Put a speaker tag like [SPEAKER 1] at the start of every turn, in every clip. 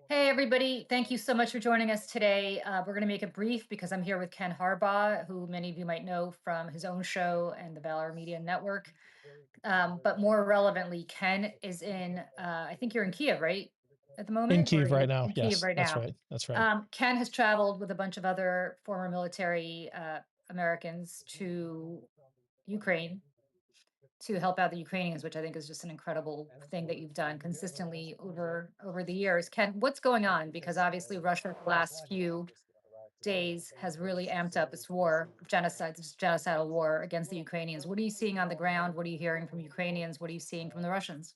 [SPEAKER 1] Hey, everybody. Thank you so much for joining us today. We're going to make it brief because I'm here with Ken Harbaugh, who many of you might know from his own show and the Valor Media Network. But more relevantly, Ken is I think you're in Kiev, right? At the
[SPEAKER 2] In
[SPEAKER 1] moment, or
[SPEAKER 2] Kiev right now.
[SPEAKER 1] in Kiev
[SPEAKER 2] Yes,
[SPEAKER 1] right
[SPEAKER 2] that's
[SPEAKER 1] now.
[SPEAKER 2] right. That's right.
[SPEAKER 1] Ken has traveled with a bunch of other former military Americans to Ukraine to help out the Ukrainians, which I think is just an incredible thing that you've done consistently over the years. Ken, what's going on? Because obviously Russia the last few days has really amped up its war, genocide, this genocidal war against the Ukrainians. What are you seeing on the ground? What are you hearing from Ukrainians? What are you seeing from the Russians?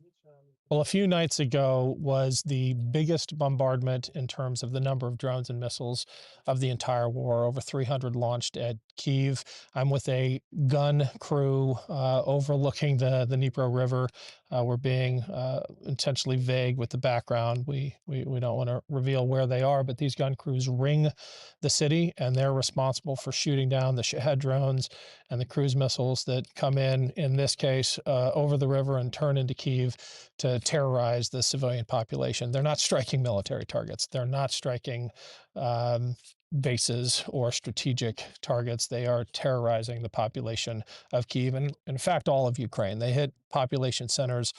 [SPEAKER 2] Well, a few nights ago was the biggest bombardment in terms of the number of drones and missiles of the entire war. Over 300 launched at Kyiv. I'm with a gun crew overlooking the Dnipro River. We're being intentionally vague with the background. We don't want to reveal where they are, but these gun crews ring the city, and they're responsible for shooting down the Shahed drones and the cruise missiles that come in this case, over the river and turn into Kyiv to terrorize the civilian population. They're not striking military targets. They're not striking bases or strategic targets. They are terrorizing the population of Kyiv and, in fact, all of Ukraine. They hit population centers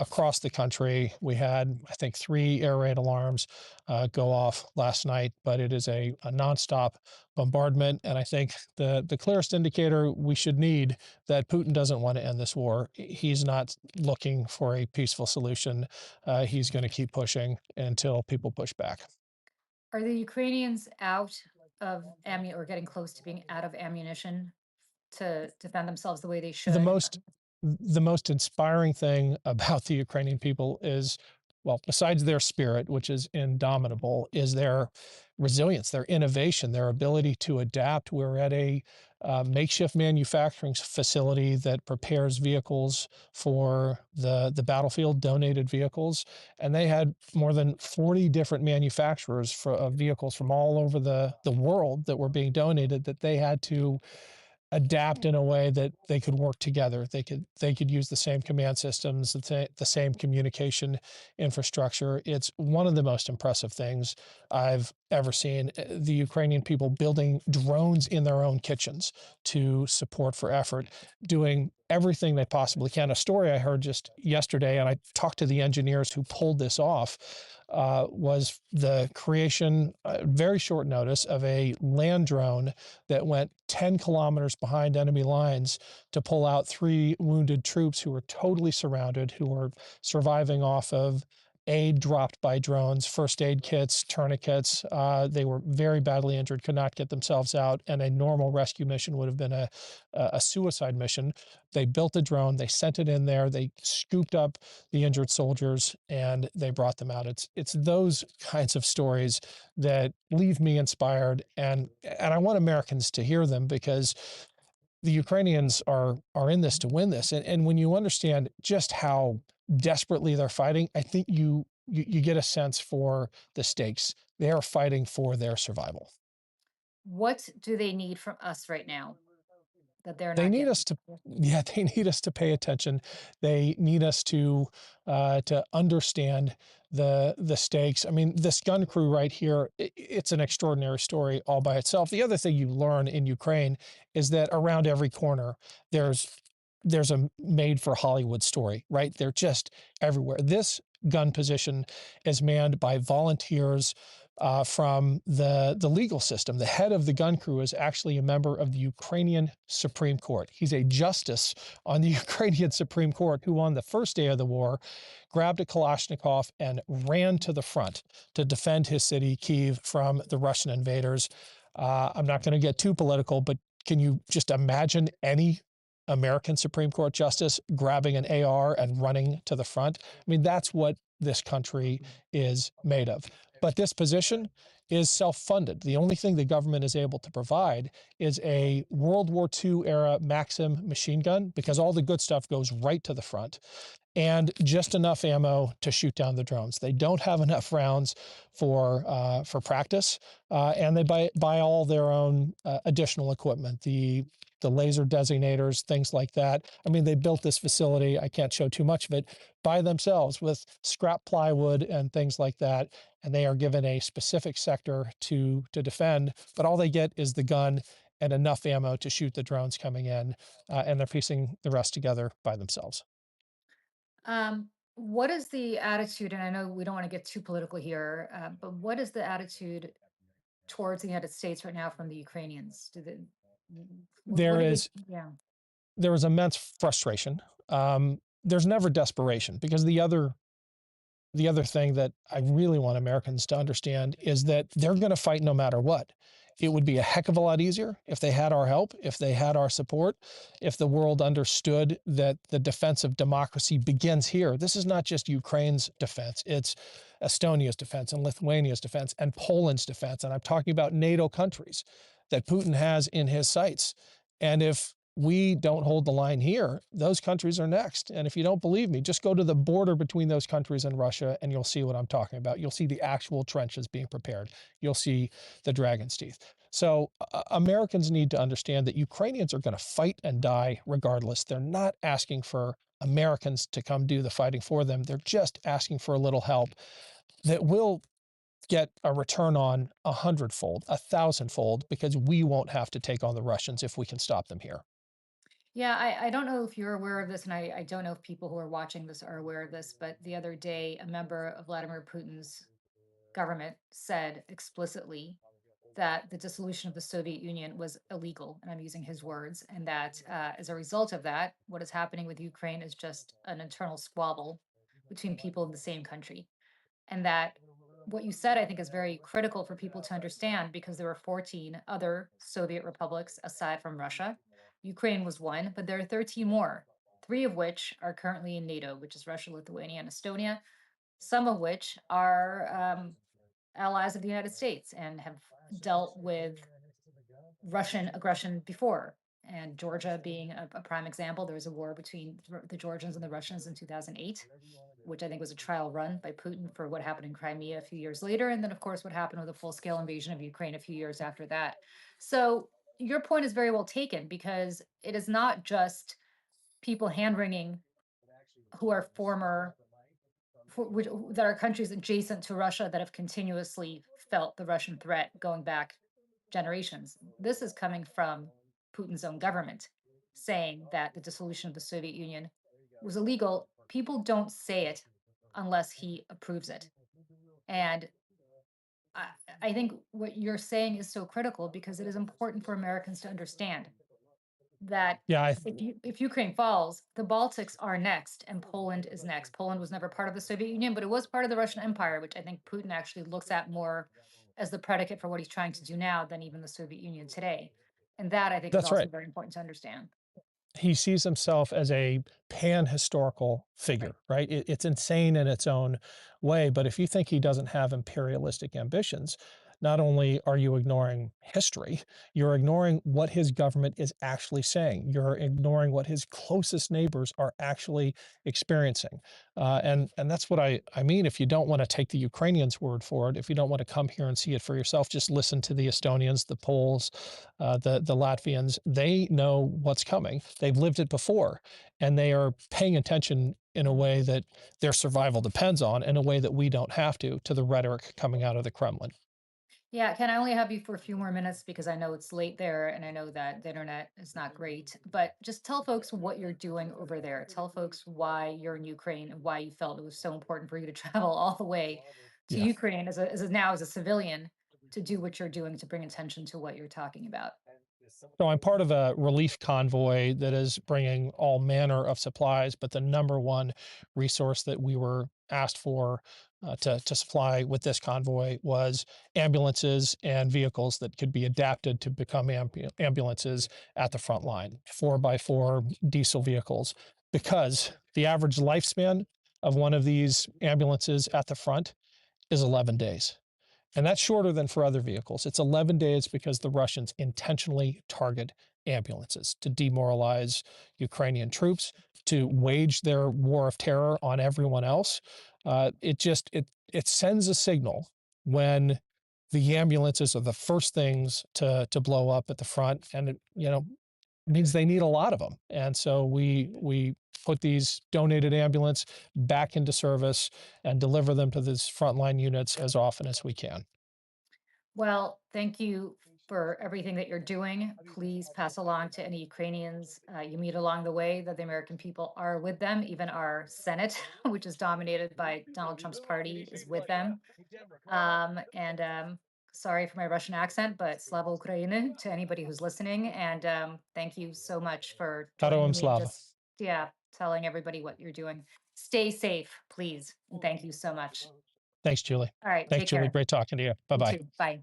[SPEAKER 2] across the country. We had, I think, 3 air raid alarms go off last night, but it is a nonstop bombardment. And I think the clearest indicator we should need that Putin doesn't want to end this war. He's not looking for a peaceful solution. He's going to keep pushing until people push back.
[SPEAKER 1] Are the Ukrainians out of ammunition or getting close to being out of ammunition to defend themselves the way they
[SPEAKER 2] The
[SPEAKER 1] should?
[SPEAKER 2] most the most inspiring thing about the Ukrainian people is, well, besides their spirit, which is indomitable, is their resilience, their innovation, their ability to adapt. We're at a makeshift manufacturing facility that prepares vehicles for the battlefield, donated vehicles, and they had more than 40 different manufacturers of vehicles from all over the world that were being donated that they had to adapt in a way that they could work together. They could use the same command systems, the same communication infrastructure. It's one of the most impressive things I've ever seen. The Ukrainian people building drones in their own kitchens to support for effort, doing everything they possibly can. A story I heard just yesterday, and I talked to the engineers who pulled this off, was the creation, very short notice, of a land drone that went 10 kilometers behind enemy lines to pull out 3 wounded troops who were totally surrounded, who were surviving off of aid dropped by drones, first aid kits, tourniquets. They were very badly injured, could not get themselves out, and a normal rescue mission would have been a suicide mission. They built a drone, they sent it in there, they scooped up the injured soldiers, and they brought them out. It's those kinds of stories that leave me inspired, and I want Americans to hear them because the Ukrainians are in this to win this. And when you understand just how desperately they're fighting, I think you get a sense for the stakes. They are fighting for their survival.
[SPEAKER 1] What do they need from us right now that they're
[SPEAKER 2] They
[SPEAKER 1] not
[SPEAKER 2] need
[SPEAKER 1] getting?
[SPEAKER 2] us to, yeah, they need us to pay attention. They need us to understand the stakes. I mean, this gun crew right here, it's an extraordinary story all by itself. The other thing you learn in Ukraine is that around every corner there's there's a made for Hollywood story, right? They're just everywhere. This gun position is manned by volunteers from the legal system. The head of the gun crew is actually a member of the Ukrainian Supreme Court. He's a justice on the Ukrainian Supreme Court who, on the first day of the war, grabbed a Kalashnikov and ran to the front to defend his city, Kyiv, from the Russian invaders. I'm not going to get too political, but can you just imagine any American Supreme Court justice grabbing an AR and running to the front? I mean, that's what this country is made of. But this position is self-funded. The only thing the government is able to provide is a World War II era Maxim machine gun, because all the good stuff goes right to the front, and just enough ammo to shoot down the drones. They don't have enough rounds for practice, and they buy all their own additional equipment, the laser designators, things like that. I mean, they built this facility. I can't show too much of it by themselves with scrap plywood and things like that. And they are given a specific sector to defend, but all they get is the gun and enough ammo to shoot the drones coming in, and they're piecing the rest together by themselves.
[SPEAKER 1] What is the attitude? And I know we don't want to get too political here, but what is the attitude towards the United States right now from the Ukrainians? What
[SPEAKER 2] There
[SPEAKER 1] do they?
[SPEAKER 2] is
[SPEAKER 1] Yeah.
[SPEAKER 2] there is immense frustration. There's never desperation because the other thing that I really want Americans to understand is that they're going to fight no matter what. It would be a heck of a lot easier if they had our help, if they had our support, if the world understood that the defense of democracy begins here. This is not just Ukraine's defense, it's Estonia's defense and Lithuania's defense and Poland's defense. And I'm talking about NATO countries that Putin has in his sights. And if we don't hold the line here, those countries are next. And if you don't believe me, just go to the border between those countries and Russia, and you'll see what I'm talking about. You'll see the actual trenches being prepared. You'll see the dragon's teeth. So Americans need to understand that Ukrainians are going to fight and die regardless. They're not asking for Americans to come do the fighting for them. They're just asking for a little help that will get a return on 100-fold, 1,000-fold, because we won't have to take on the Russians if we can stop them here.
[SPEAKER 1] Yeah, I don't know if you're aware of this, and I don't know if people who are watching this are aware of this, but the other day, a member of Vladimir Putin's government said explicitly that the dissolution of the Soviet Union was illegal, and I'm using his words, and that as a result of that, what is happening with Ukraine is just an internal squabble between people in the same country. And that what you said, I think, is very critical for people to understand because there were 14 other Soviet republics aside from Russia. Ukraine was one, but there are 13 more, three of which are currently in NATO, which is Russia, Lithuania, and Estonia, some of which are allies of the United States and have dealt with Russian aggression before. And Georgia being a prime example, there was a war between the Georgians and the Russians in 2008, which I think was a trial run by Putin for what happened in Crimea a few years later. And then, of course, what happened with the full scale invasion of Ukraine a few years after that. So, your point is very well taken because it is not just people hand wringing who are former that are countries adjacent to Russia that have continuously felt the Russian threat going back generations. This is coming from Putin's own government saying that the dissolution of the Soviet Union was illegal. People don't say it unless he approves it. And I, I think what you're saying is so critical because it is important for Americans to understand that
[SPEAKER 2] Yeah,
[SPEAKER 1] if Ukraine falls, the Baltics are next and Poland is next. Poland was never part of the Soviet Union, but it was part of the Russian Empire, which I think Putin actually looks at more as the predicate for what he's trying to do now than even the Soviet Union today. And that I think is
[SPEAKER 2] that's
[SPEAKER 1] also
[SPEAKER 2] right.
[SPEAKER 1] very important to understand.
[SPEAKER 2] He sees himself as a pan historical
[SPEAKER 1] Right.
[SPEAKER 2] figure, right? It's insane in its own way. But if you think he doesn't have imperialistic ambitions, not only are you ignoring history, you're ignoring what his government is actually saying. You're ignoring what his closest neighbors are actually experiencing. And that's what I mean. If you don't want to take the Ukrainians' word for it, if you don't want to come here and see it for yourself, just listen to the Estonians, the Poles, the Latvians. They know what's coming. They've lived it before, and they are paying attention in a way that their survival depends on, in a way that we don't have to the rhetoric coming out of the Kremlin.
[SPEAKER 1] Yeah, can I only have you for a few more minutes because I know it's late there and I know that the internet is not great. But just tell folks what you're doing over there. Tell folks why you're in Ukraine and why you felt it was so important for you to travel all the way to
[SPEAKER 2] Yeah.
[SPEAKER 1] Ukraine as a civilian to do what you're doing to bring attention to what you're talking about.
[SPEAKER 2] So I'm part of a relief convoy that is bringing all manner of supplies, but the number one resource that we were asked for to supply with this convoy was ambulances and vehicles that could be adapted to become ambulances at the front line, 4x4 diesel vehicles, because the average lifespan of one of these ambulances at the front is 11 days. And that's shorter than for other vehicles. It's 11 days because the Russians intentionally target ambulances to demoralize Ukrainian troops, to wage their war of terror on everyone else. It sends a signal when the ambulances are the first things to blow up at the front, and it means they need a lot of them. And so we put these donated ambulance back into service and deliver them to these frontline units as often as we can.
[SPEAKER 1] Well, thank you for everything that you're doing. Please pass along to any Ukrainians you meet along the way that the American people are with them. Even our Senate, which is dominated by Donald Trump's party, is with them. And sorry for my Russian accent, but Slava Ukraini to anybody who's listening. And thank you so much for joining
[SPEAKER 2] Heroam
[SPEAKER 1] me and
[SPEAKER 2] slava.
[SPEAKER 1] just, yeah, telling everybody what you're doing. Stay safe, please. And thank you so much.
[SPEAKER 2] Thanks, Julie.
[SPEAKER 1] All right,
[SPEAKER 2] Thanks,
[SPEAKER 1] take
[SPEAKER 2] Julie.
[SPEAKER 1] care.
[SPEAKER 2] Great talking to you. Bye
[SPEAKER 1] You
[SPEAKER 2] bye.
[SPEAKER 1] too. Bye.